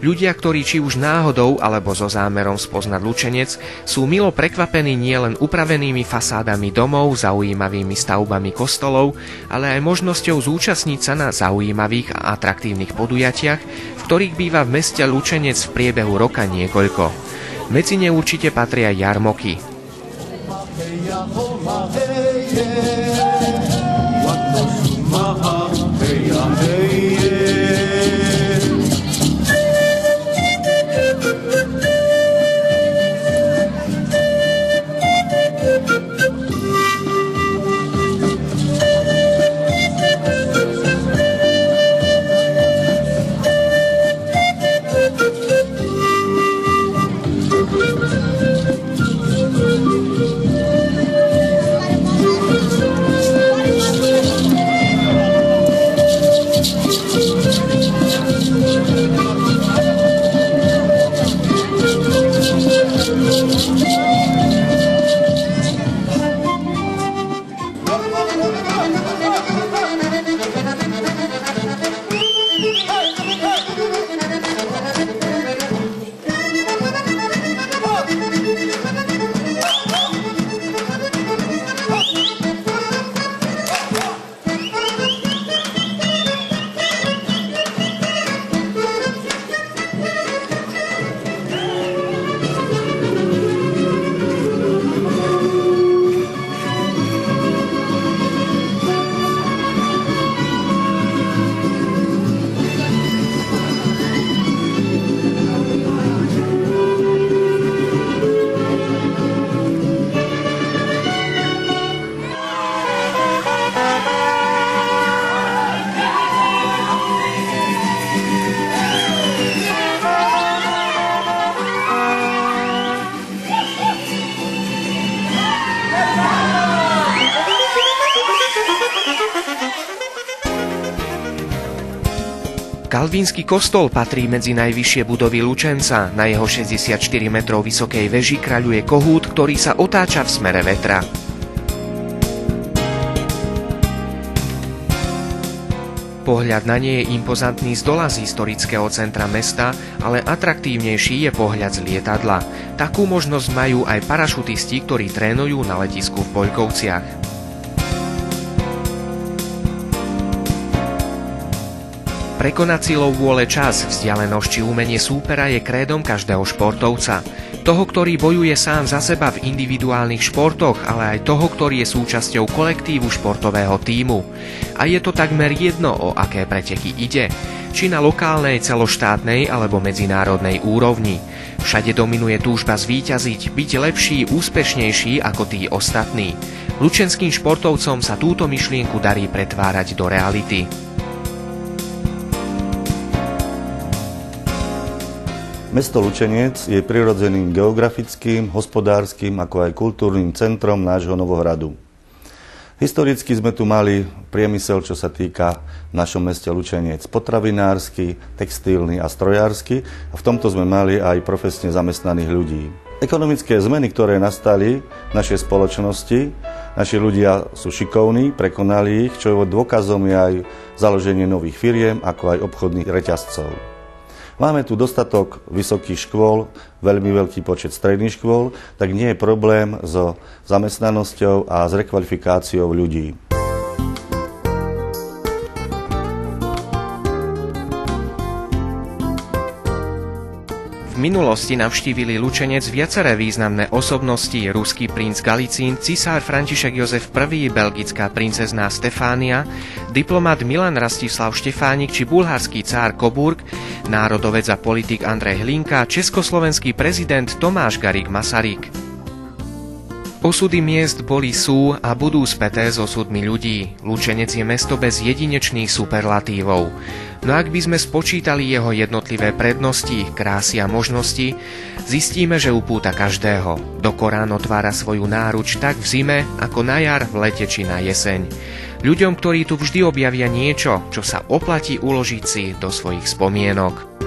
Ľudia, ktorí či už náhodou alebo so zámerom spoznať Lučenec, sú milo prekvapení nielen upravenými fasádami domov, zaujímavými stavbami kostolov, ale aj možnosťou zúčastniť sa na zaujímavých a atraktívnych podujatiach, v ktorých býva v meste Lučenec v priebehu roka niekoľko. Medzi ne určite patria jarmoky. Kalvínsky kostol patrí medzi najvyššie budovy Lučenca. Na jeho 64 metrov vysokej veži kráľuje kohút, ktorý sa otáča v smere vetra. Pohľad na nie je impozantný z dola z historického centra mesta, ale atraktívnejší je pohľad z lietadla. Takú možnosť majú aj parašutisti, ktorí trénujú na letisku v Poľkovciach. Prekonať silou vôle čas, vzdialenosť či umenie súpera je krédom každého športovca. Toho, ktorý bojuje sám za seba v individuálnych športoch, ale aj toho, ktorý je súčasťou kolektívu športového tímu. A je to takmer jedno, o aké preteky ide. Či na lokálnej, celoštátnej alebo medzinárodnej úrovni. Všade dominuje túžba zvíťaziť, byť lepší, úspešnejší ako tí ostatní. Lučenským športovcom sa túto myšlienku darí pretvárať do reality. Mesto Lučenec je prirodzeným geografickým, hospodárskym ako aj kultúrnym centrom nášho Novohradu. Historicky sme tu mali priemysel, čo sa týka v našom meste Lučenec, potravinársky, textilný a strojársky, a v tomto sme mali aj profesne zamestnaných ľudí. Ekonomické zmeny, ktoré nastali v našej spoločnosti, naši ľudia sú šikovní, prekonali ich, čo dôkazom je aj založenie nových firiem, ako aj obchodných reťazcov. Máme tu dostatok vysokých škôl, veľmi veľký počet stredných škôl, tak nie je problém so zamestnanosťou a s rekvalifikáciou ľudí. V minulosti navštívili Lučenec viaceré významné osobnosti: ruský princ Galicín, cisár František Jozef I, belgická princezná Stefánia, diplomat Milan Rastislav Štefánik či bulharský cár Coburg, národovec a politik Andrej Hlinka, československý prezident Tomáš Garrigue Masaryk. Osudy miest boli, sú a budú späté s osudmi ľudí. Lučenec je mesto bez jedinečných superlatívov. No ak by sme spočítali jeho jednotlivé prednosti, krásy a možnosti, zistíme, že upúta každého. Do Korán otvára svoju náruč tak v zime, ako na jar, v lete či na jeseň. Ľuďom, ktorí tu vždy objavia niečo, čo sa oplatí uložiť si do svojich spomienok.